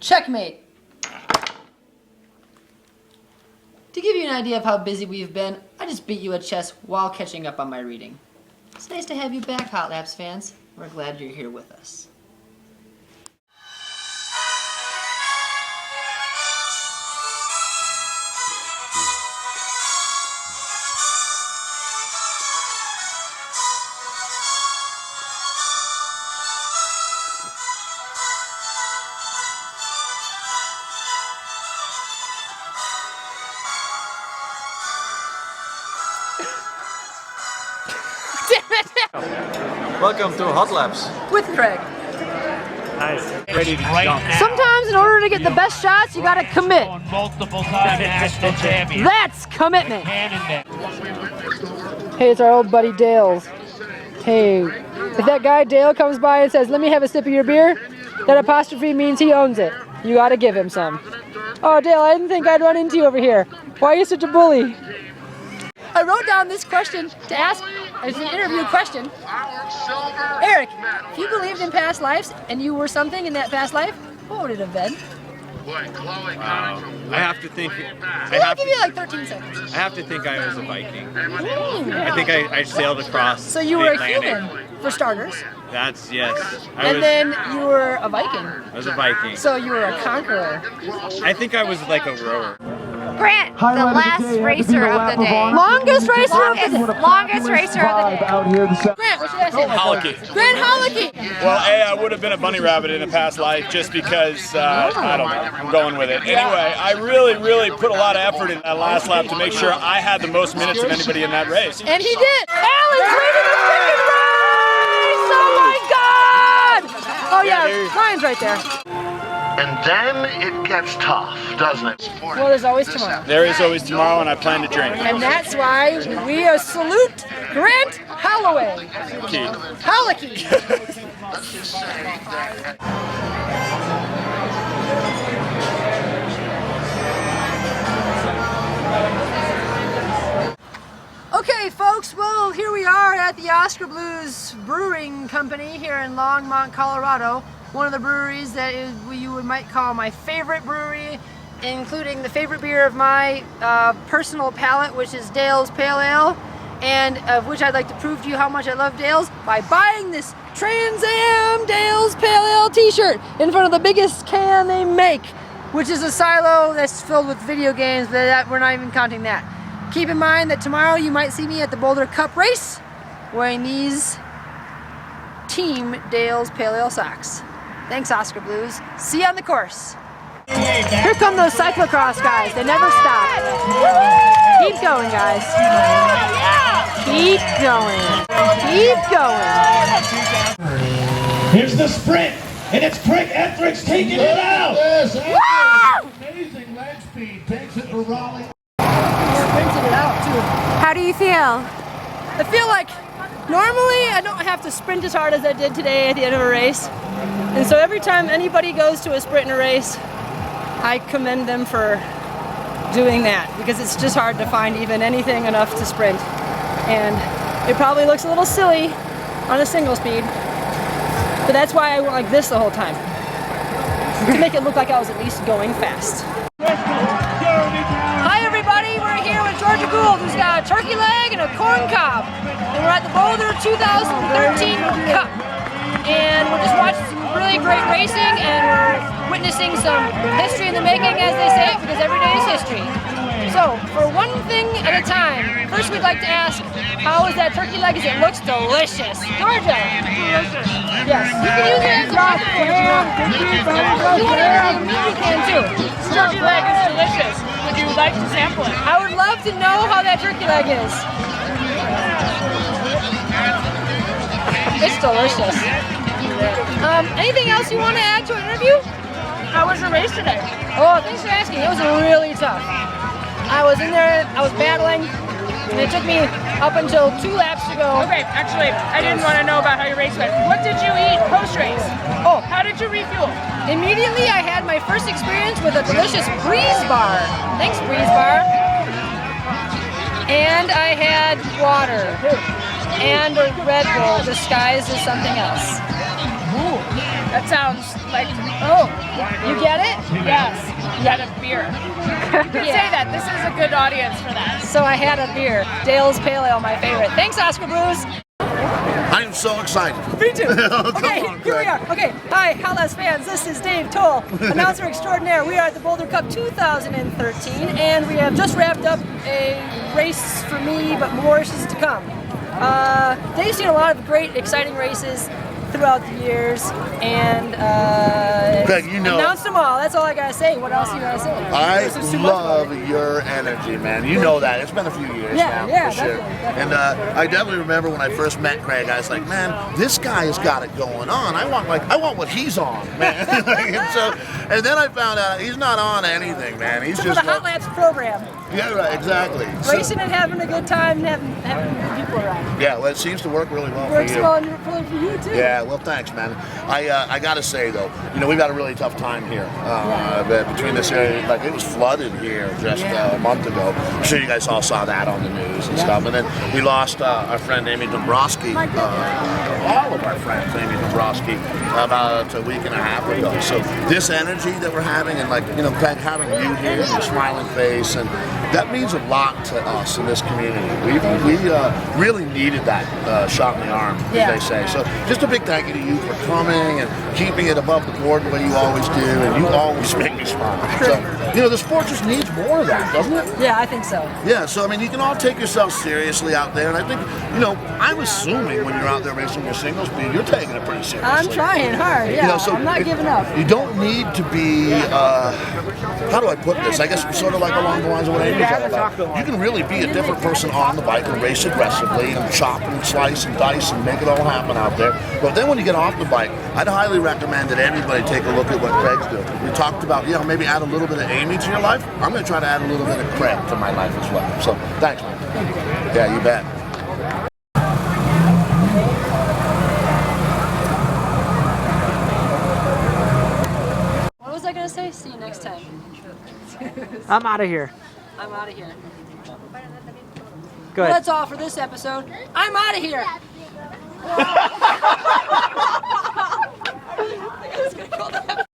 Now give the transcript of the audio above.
Checkmate. To give you an idea of how busy we've been, I just beat you at chess while catching up on my reading. It's nice to have you back, Hot Laps fans. We're glad you're here with us. Welcome to Hot Laps. With Craig. Nice. Ready to jump. Sometimes in order to get the best shots, you gotta commit. Multiple time national champion. That's commitment. Hey, it's our old buddy Dale's. Hey, if that guy Dale comes by and says, "Let me have a sip of your beer," that apostrophe means he owns it. You gotta give him some. Oh, Dale, I didn't think I'd run into you over here. Why are you such a bully? I wrote down this question to ask as an interview question. Eric, if you believed in past lives and you were something in that past life, what would it have been? I have to think. I'll give you like 13 seconds. I have to think I was a Viking. I think I sailed across. So you were a human, for starters. That's yes. And then you were a Viking. I was a Viking. So you were a conqueror. I think I was like a rower. Grant, the last racer of the day. Longest racer of the day. Longest racer of the day. Grant, what should I say? Holicky. Grant Holicky. Well, I would have been a bunny rabbit in a past life just because, I don't know, I'm going with it. Anyway, I really put a lot of effort in that last lap to make sure I had the most minutes of anybody in that race. And he did. Alan's leading the freaking race! Oh my God! Oh yeah, Ryan's right there. And then it gets tough, doesn't it? Well, there's always tomorrow. There is always tomorrow, and I plan to drink. And that's why we salute Grant Holloway. Holicky. Okay, folks, well, here we are at the Oskar Blues Brewing Company here in Longmont, Colorado. One of the breweries that is what you might call my favorite brewery, including the favorite beer of my personal palate, which is Dale's Pale Ale, and of which I'd like to prove to you how much I love Dale's by buying this Trans Am Dale's Pale Ale t-shirt in front of the biggest can they make, which is a silo that's filled with video games, but that, we're not even counting that. Keep in mind that tomorrow you might see me at the Boulder Cup race wearing these Team Dale's Pale Ale socks. Thanks, Oskar Blues. See you on the course. Here come those cyclocross guys. They never stop. Keep going, guys. Keep going. Keep going. Here's the sprint, and it's Craig Ethridge taking it out. Amazing leg speed. Takes it for Raleigh. Sprinting it out, too. How do you feel? I feel like normally I don't have to sprint as hard as I did today at the end of a race. And so every time anybody goes to a sprint in a race, I commend them for doing that, because it's just hard to find even anything enough to sprint. And it probably looks a little silly on a single speed, but that's why I went like this the whole time, to make it look like I was at least going fast. Hi everybody, we're here with Georgia Gould, who's got a turkey leg and a corn cob. And we're at the Boulder 2013 Cup. And we're just watching some really great racing, and we're witnessing some history in the making, as they say, because every day is history. So, for one thing at a time, first we'd like to ask, how is that turkey leg? Because it looks delicious. Georgia! Delicious. Yes, you can use it as a microphone. You want to use it, you can too. Turkey leg is delicious. Would you like to sample it? I would love to know how that turkey leg is. It's delicious. Anything else you want to add to an interview? How was your race today? Oh, thanks for asking. It was really tough. I was in there, I was battling, and it took me up until 2 laps to go. Okay, actually, I didn't want to know about how your race went. What did you eat post-race? Oh, How did you refuel? immediately I had my first experience with a delicious Breeze Bar. Thanks, Breeze Bar. And I had water. And a Red Bull disguised as something else. Ooh. That sounds like, oh, you get it? Yes, you had a beer. You could say that. This is a good audience for that. So I had a beer. Dale's Pale Ale, my favorite. Thanks, Oskar Blues. I am so excited. Me too. Okay, on, here we are. Okay, hi, Howlers fans. This is Dave Towle, announcer extraordinaire. We are at the Boulder Cup 2013, and we have just wrapped up a race for me, but more races to come. Dave's seen a lot of great, exciting races throughout the years, and Greg, you know, announced them all. That's all I gotta say. What else you gotta say? I love your energy, man. You know that. It's been a few years now, for sure. Definitely. And I definitely remember when I first met Craig, I was like, man, this guy has got it going on. I want what he's on, man. and then I found out he's not on anything, man. He's just the Hot Laps program. Yeah, right, exactly. Racing and having a good time, and having good people around. Yeah, well, it seems to work really well Works for you. well for you too. Yeah, well, thanks, man. I gotta say though, you know, we've had a really tough time here between this area. Like it was flooded here just a month ago. I'm sure you guys all saw that on the news and stuff. And then we lost our friend Amy Dombrowski. All of our friends, Amy Dombrowski, about a week and a half ago. So this energy that we're having, and like you know, Craig, having you here, your smiling face, and that means a lot to us in this community. We really needed that shot in the arm, as they say. So just a big thank you to you for coming and keeping it above the board the way you always do, and you always make me smile. So, you know, the sport just needs more of that, doesn't it? Yeah, I think so. Yeah, so I mean, you can all take yourself seriously out there, and I think, you know, I'm assuming when you're out there racing your single speed, you're taking it pretty seriously. I'm trying hard, yeah. You know, so I'm not giving up. You don't need to be, how do I put this? I guess sort of like along the lines of what Amy's all about. You can really be a different person on the bike and race aggressively and chop and slice and dice and make it all happen out there. But then when you get off the bike, I'd highly recommend that anybody take a look at what Craig's doing. We talked about, you know, maybe add a little bit of Amy to your life. I'm going to try to add a little bit of Craig to my life as well. So thanks, man. Yeah, you bet. What was I going to say? See you next time. I'm out of here. I'm out of here. Good. Well, that's all for this episode. I'm out of here. I was gonna call that.